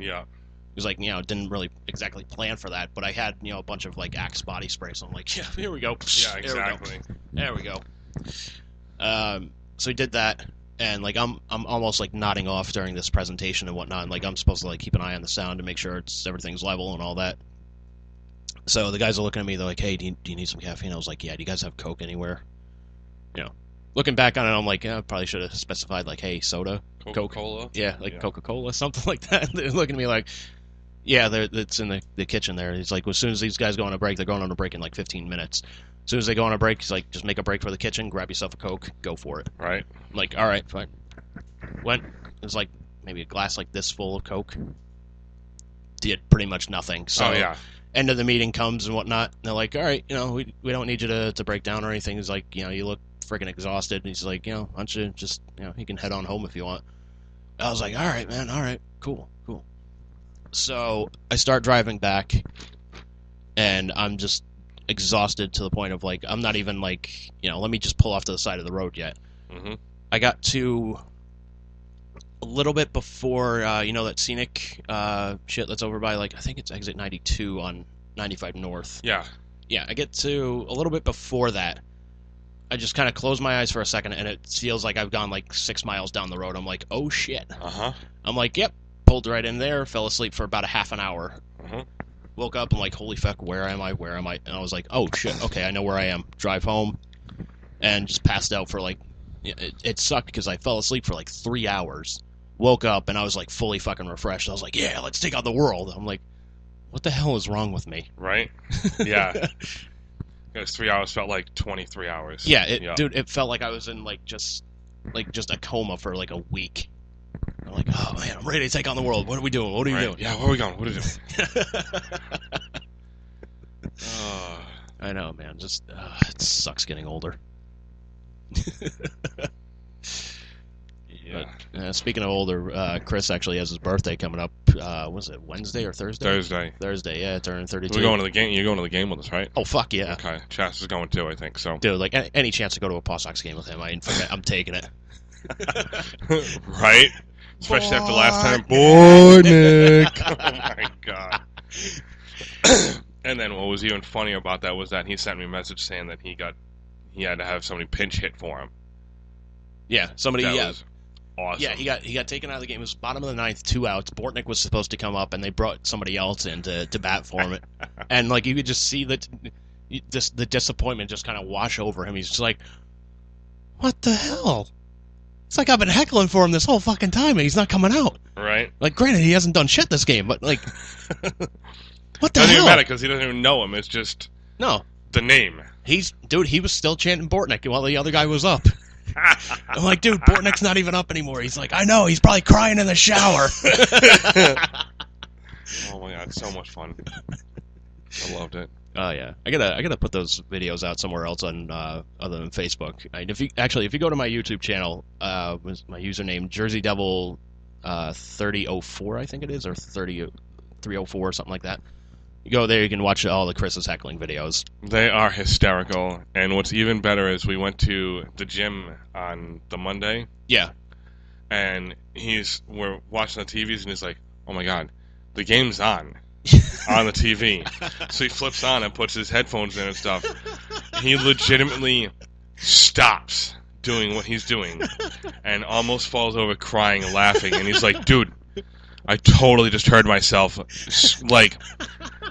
Yeah. He was like, didn't really exactly plan for that, but I had, a bunch of, like, Axe body spray, so I'm like, yeah, here we go. Yeah, exactly. There we go. So he did that, and, like, I'm almost, like, nodding off during this presentation and whatnot, and, like, I'm supposed to, like, keep an eye on the sound to make sure everything's level and all that. So the guys are looking at me, they're like, hey, do you need some caffeine? I was like, yeah, do you guys have Coke anywhere? Looking back on it, I'm like, I probably should have specified, like, hey, soda, Coca-Cola? Coke. Yeah, like Coca-Cola, something like that. They're looking at me like, yeah, it's in the kitchen there. He's like, as soon as these guys go on a break, they're going on a break in like 15 minutes. As soon as they go on a break, he's like, just make a break for the kitchen, grab yourself a Coke, go for it. Right. I'm like, all right, fine. It was like maybe a glass like this full of Coke. Did pretty much nothing. So, end of the meeting comes and whatnot. And they're like, all right, we don't need you to break down or anything. He's like, you look freaking exhausted. And he's like, why don't you just, you can head on home if you want. I was like, all right, man, all right, cool. So I start driving back, and I'm just exhausted to the point of, like, I'm not even, like, let me just pull off to the side of the road yet. Mm-hmm. I got to a little bit before, that scenic shit that's over by, like, I think it's exit 92 on 95 North. Yeah. Yeah, I get to a little bit before that. I just kind of close my eyes for a second, and it feels like I've gone, like, 6 miles down the road. I'm like, oh, shit. Uh-huh. I'm like, yep. Pulled right in there, fell asleep for about a half an hour. Uh-huh. Woke up, I'm like, holy fuck, where am I? And I was like, oh, shit, okay, I know where I am. Drive home, and just passed out for, like, it sucked because I fell asleep for, like, 3 hours. Woke up, and I was, like, fully fucking refreshed. I was like, yeah, let's take on the world. I'm like, what the hell is wrong with me? Right? Yeah. Because 3 hours felt like 23 hours. Yeah, dude, it felt like I was in, like, just a coma for, like, a week. I'm like, oh, man, I'm ready to take on the world. What are we doing? What are you doing? Yeah, where are we going? What are you doing? I know, man. Just, it sucks getting older. Yeah. But, speaking of older, Chris actually has his birthday coming up. Was it Wednesday or Thursday? Thursday, yeah, turning 32. We're going to the game. You're going to the game with us, right? Oh, fuck yeah. Okay. Chas is going too, I think, so. Dude, like, any chance to go to a Paw Sox game with him, I'm taking it. Right? Especially after last time. Boy, Nick. Oh, my God. And then what was even funnier about that was that he sent me a message saying that he had to have somebody pinch hit for him. Yeah, somebody, that was awesome. Yeah, he got taken out of the game. It was bottom of the ninth, 2 outs. Bortnick was supposed to come up, and they brought somebody else in to bat for him. And, like, you could just see the disappointment just kind of wash over him. He's just like, what the hell? It's like I've been heckling for him this whole fucking time, and he's not coming out. Right. Like, granted, he hasn't done shit this game, but, like, what the hell? Doesn't even matter because he doesn't even know him. It's just the name. He was still chanting Bortnick while the other guy was up. I'm like, dude, Bortnick's not even up anymore. He's like, I know, he's probably crying in the shower. Oh my God, so much fun. I loved it. Oh yeah, I gotta put those videos out somewhere else on other than Facebook. If you go to my YouTube channel, was my username Jersey Devil 3004, I think it is, or 304 or something like that. You go there, you can watch all the Chris's heckling videos. They are hysterical, and what's even better is we went to the gym on the Monday. Yeah. And we're watching the TVs, and he's like, "Oh my God, the game's on." On the TV. So he flips on and puts his headphones in and stuff. He legitimately stops doing what he's doing and almost falls over crying and laughing. And he's like, dude, I totally just heard myself like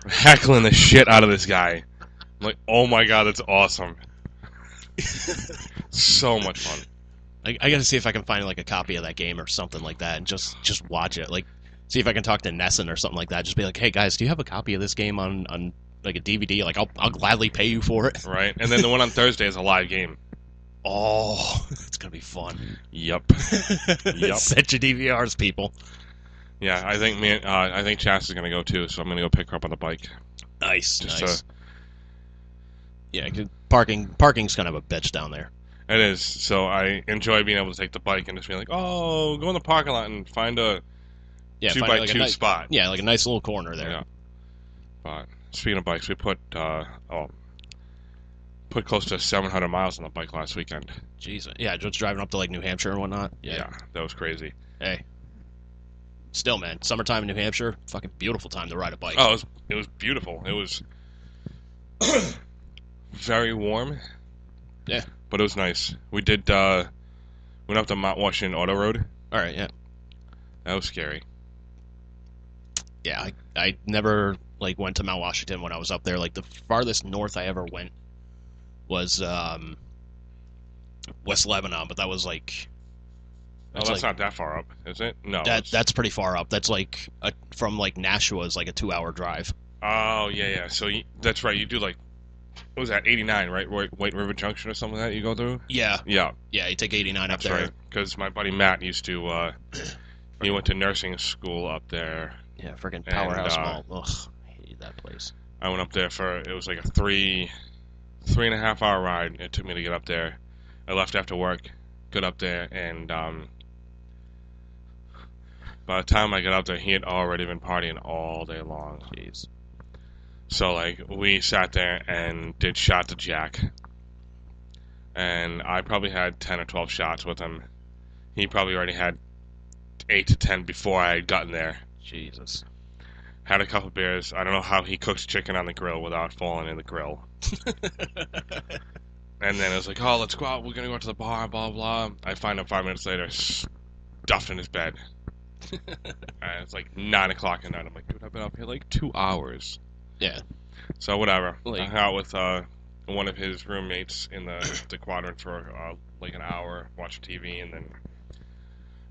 heckling the shit out of this guy. I'm like, oh my God, that's awesome. So much fun. I gotta see if I can find like a copy of that game or something like that and just watch it. Like, see if I can talk to Nesson or something like that. Just be like, hey guys, do you have a copy of this game on like a DVD? Like, I'll gladly pay you for it. Right. And then the one on Thursday is a live game. Oh, it's gonna be fun. Yep. Set your DVRs, people. Yeah, I think Chas is gonna go too, so I'm gonna go pick her up on the bike. Nice. Yeah, 'cause parking's kind of a bitch down there. It is. So I enjoy being able to take the bike and just be like, oh, go in the parking lot and find a 2x2 spot. Yeah, like a nice little corner there. Yeah. But speaking of bikes, we put close to 700 miles on the bike last weekend. Jeez. Yeah, just driving up to like New Hampshire and whatnot. Yeah, that was crazy. Hey. still, man, summertime in New Hampshire, fucking beautiful time to ride a bike. Oh, it was beautiful. It was very warm. Yeah. But it was nice. We did, went up the Mount Washington Auto Road. All right, yeah. That was scary. Yeah, I never, like, went to Mount Washington when I was up there. Like, the farthest north I ever went was, West Lebanon, but that was, like... That's not that far up, is it? No. That's pretty far up. That's, like, from, like, Nashua is, like, a 2-hour drive. Oh, yeah. So, that's right. You do, like... What was that, 89, right? White River Junction or something like that you go through? Yeah. Yeah. Yeah, you take 89 that's up there. Right. Because my buddy Matt used to, he went to nursing school up there. Yeah, freaking Powerhouse Mall. Ugh, I hated that place. I went up there it was like a 3.5 hour ride it took me to get up there. I left after work, got up there, and by the time I got up there, he had already been partying all day long. Jeez. So, like, we sat there and did shot to Jack. And I probably had 10 or 12 shots with him. He probably already had 8 to 10 before I had gotten there. Jesus. Had a couple beers. I don't know how he cooks chicken on the grill without falling in the grill. And then it was like, oh, let's go out. We're going to go out to the bar, blah, blah. I find him 5 minutes later, stuffed in his bed. And it's like 9 o'clock at night. I'm like, dude, I've been up here like 2 hours. Yeah. So whatever. Like, I hung out with one of his roommates in the quadrant for like an hour, watched TV, and then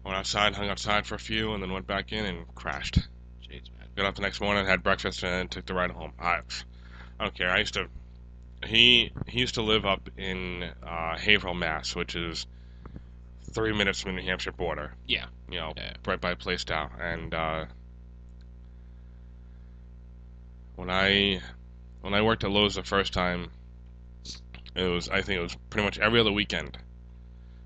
went outside, hung outside for a few, and then went back in and crashed. Jeez, man. Got up the next morning, had breakfast, and then took the ride home. I don't care. He used to live up in Haverhill, Mass, which is 3 minutes from the New Hampshire border. Yeah. You know, yeah. Right by Plaistow. And when I worked at Lowe's the first time, I think it was pretty much every other weekend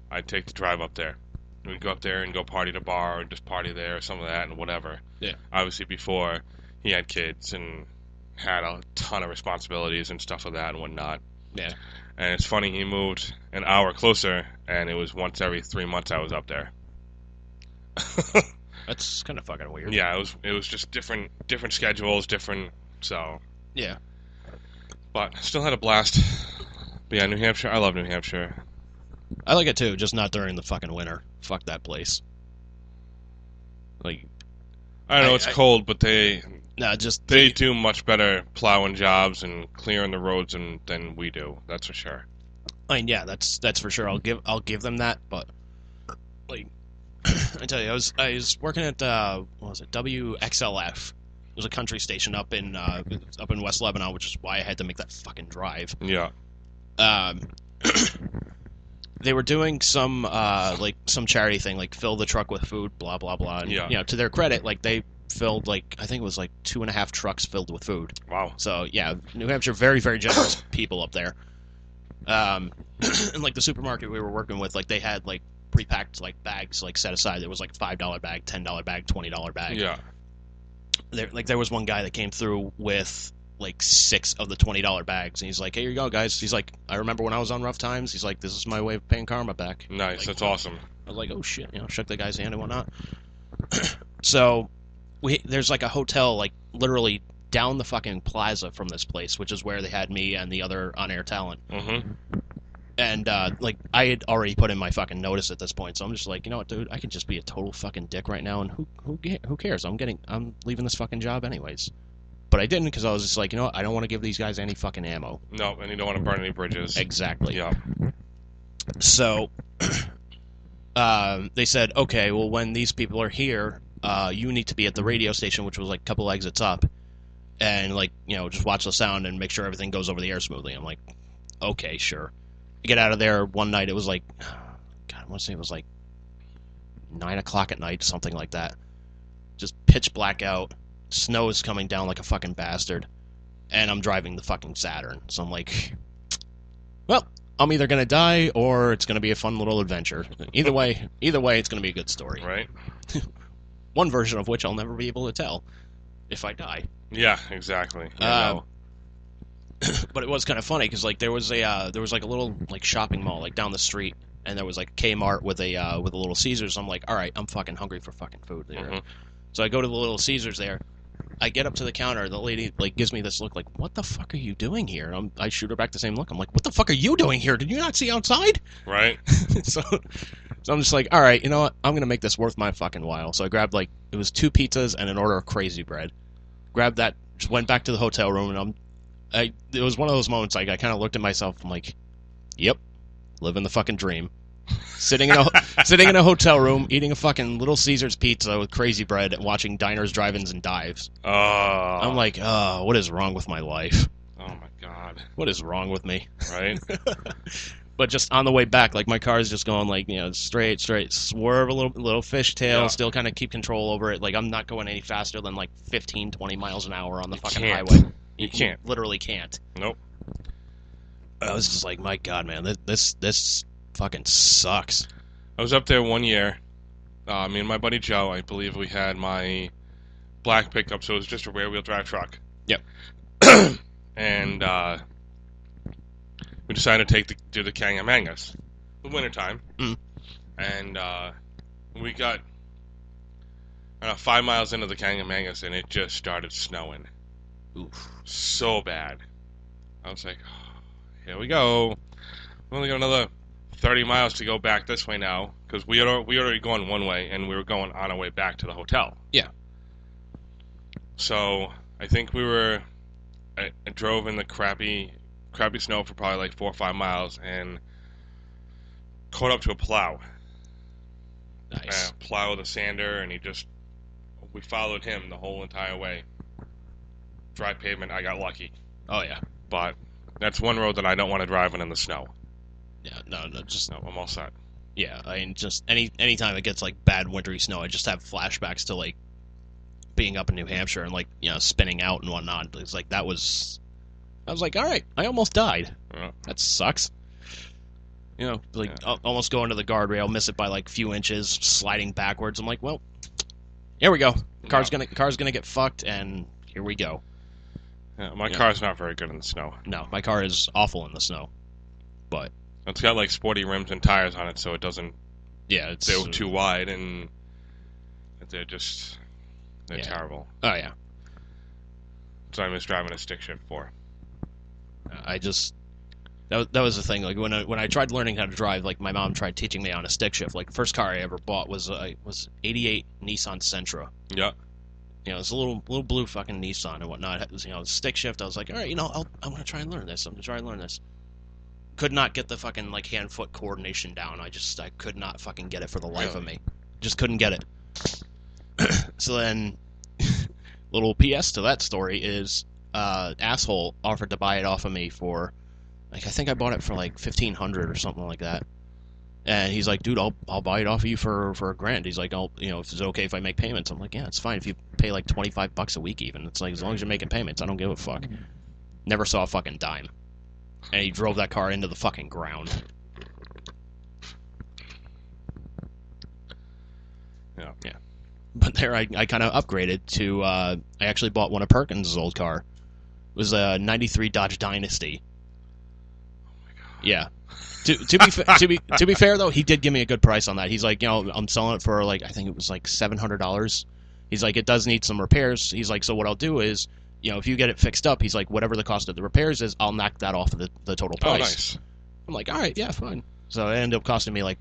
I'd take the drive up there. We'd go up there and go party at a bar or just party there or some of that and whatever. Yeah. Obviously before he had kids and had a ton of responsibilities and stuff like that and whatnot. Yeah. And it's funny, he moved an hour closer and it was once every 3 months I was up there. That's kind of fucking weird. Yeah, it was just different schedules, so. Yeah. But still had a blast. But yeah, New Hampshire, I love New Hampshire. I like it too, just not during the fucking winter. Fuck that place. Like, I know it's cold, but they do much better plowing jobs and clearing the roads than we do. That's for sure. I mean, yeah, that's for sure. I'll give them that, but like, I tell you, I was working at what was it, WXLF. It was a country station up in West Lebanon, which is why I had to make that fucking drive. Yeah. They were doing some charity thing, like fill the truck with food, blah blah blah. And, yeah. You know, to their credit, like they filled I think it was 2.5 trucks filled with food. Wow. So yeah, New Hampshire, very very generous people up there. And like the supermarket we were working with, like they had like pre-packed like bags like set aside. There was like $5 bag, $10 bag, $20 bag. Yeah. There was one guy that came through with like 6 of the $20 bags, and he's like, "Hey, here you go, guys." He's like, "I remember when I was on rough times." He's like, "This is my way of paying karma back." Nice, like, that's awesome. I was like, "Oh shit," shook the guy's hand and whatnot. So, there's like a hotel like literally down the fucking plaza from this place, which is where they had me and the other on-air talent. Mm-hmm. And like I had already put in my fucking notice at this point, so I'm just like, you know what, dude, I could just be a total fucking dick right now, and who cares? I'm leaving this fucking job anyways. But I didn't, because I was just like, you know what, I don't want to give these guys any fucking ammo. No, and you don't want to burn any bridges. Exactly. Yeah. So they said, okay, well, when these people are here, you need to be at the radio station, which was like a couple exits up, and like, just watch the sound and make sure everything goes over the air smoothly. I'm like, okay, sure. I get out of there one night, it was like, God, I want to say it was like 9 o'clock at night, something like that. Just pitch black out. Snow is coming down like a fucking bastard. And I'm driving the fucking Saturn. So I'm like, well, I'm either going to die or it's going to be a fun little adventure. Either way, it's going to be a good story. Right. One version of which I'll never be able to tell if I die. Yeah, exactly. But it was kind of funny because like there was a little like shopping mall like down the street, and there was like Kmart with a little Caesars. I'm like, all right, I'm fucking hungry for fucking food there. Mm-hmm. So I go to the Little Caesars there. I get up to the counter. The lady like gives me this look like, what the fuck are you doing here? And I shoot her back the same look. I'm like, what the fuck are you doing here? Did you not see outside? Right. So I'm just like, all right, you know what? I'm going to make this worth my fucking while. So I grabbed like, it was 2 pizzas and an order of crazy bread. Grabbed that, just went back to the hotel room, and it was one of those moments like I kind of looked at myself. I'm like, yep, living the fucking dream. Sitting in a hotel room, eating a fucking Little Caesars pizza with crazy bread, and watching diners, drive-ins, and dives. Oh. I'm like, what is wrong with my life? Oh my god. What is wrong with me? Right. But just on the way back, like my car is just going like, straight, swerve a little fishtail, still kind of keep control over it. Like I'm not going any faster than like 15, 20 miles an hour on the fucking highway. You can't. Literally can't. Nope. I was just like, my god, man, this fucking sucks. I was up there one year. Me and my buddy Joe, I believe we had my black pickup, so it was just a rear-wheel drive truck. Yep. And we decided to do the Kangamangas, the wintertime. Mm. And we got 5 miles into the Kangamangas, and it just started snowing. Oof. So bad. I was like, oh, here we go. We only got another 30 miles to go back this way now, because we already gone one way, and we were going on our way back to the hotel. Yeah. So I think I drove in the crappy snow for probably like 4 or 5 miles, and caught up to a plow. Nice. Plow with a sander, and we followed him the whole entire way. Dry pavement, I got lucky. Oh yeah. But that's one road that I don't want to drive in the snow. Yeah, no, I'm all set. Yeah, I mean, just anytime it gets like bad wintry snow, I just have flashbacks to like being up in New Hampshire and like spinning out and whatnot. It's like I was like, all right, I almost died. Yeah. That sucks. Almost going to the guardrail, miss it by like a few inches, sliding backwards. I'm like, well, here we go. Car's gonna get fucked, and here we go. Yeah, my car's not very good in the snow. No, my car is awful in the snow, but it's got like sporty rims and tires on it, so it doesn't. Yeah, they're too wide, and they're terrible. Oh yeah. So I miss driving a stick shift for. That was the thing. Like when I tried learning how to drive, like my mom tried teaching me on a stick shift. Like the first car I ever bought was '88 Nissan Sentra. Yeah. It's a little blue fucking Nissan and whatnot. It was, stick shift. I was like, all right, I'm gonna try and learn this. Could not get the fucking like hand foot coordination down. I could not fucking get it for the life of me. Just couldn't get it. So then, little PS to that story is, asshole offered to buy it off of me for, like, I think I bought it for like $1,500 or something like that. And he's like, dude, I'll buy it off of you for $1,000. He's like, if it's okay if I make payments. I'm like, yeah, it's fine if you pay like $25 a week even. It's like, as long as you're making payments, I don't give a fuck. Never saw a fucking dime. And he drove that car into the fucking ground. Yeah. But there I kind of upgraded to, I actually bought one of Perkins' old car. It was a 93 Dodge Dynasty. Oh my god. Yeah. To be fair though, he did give me a good price on that. He's like, I'm selling it for like, I think it was like $700. He's like, it does need some repairs. He's like, so what I'll do is, if you get it fixed up, he's like, whatever the cost of the repairs is, I'll knock that off of the total price. Oh, nice. I'm like, all right, yeah, fine. So it ended up costing me like,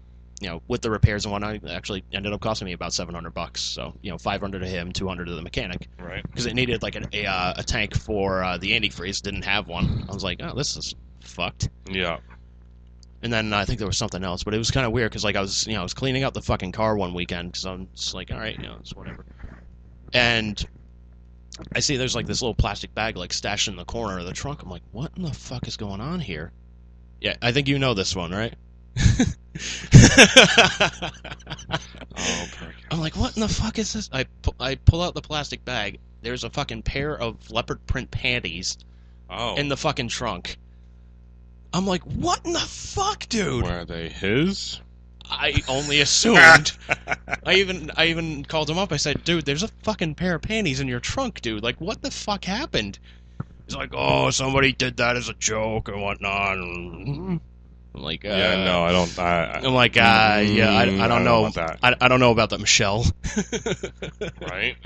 with the repairs and whatnot, it actually ended up costing me about $700. So, $500 to him, $200 to the mechanic. Right. Because it needed like a tank for the antifreeze. Didn't have one. I was like, oh, this is fucked. Yeah. And then I think there was something else, but it was kind of weird because like I was cleaning out the fucking car one weekend because I'm just like, all right, it's whatever. And I see there's like this little plastic bag like stashed in the corner of the trunk. I'm like, what in the fuck is going on here? Yeah, I think you know this one, right? I'm like, what in the fuck is this? I pull out the plastic bag. There's a fucking pair of leopard print panties in the fucking trunk. I'm like, what in the fuck, dude? Were they his? I only assumed. I even called him up. I said, dude, there's a fucking pair of panties in your trunk, dude. Like, what the fuck happened? He's like, oh, somebody did that as a joke and whatnot. I'm like, yeah, no, I don't. I'm like, I don't know. about that. I don't know about that, Michelle. Right?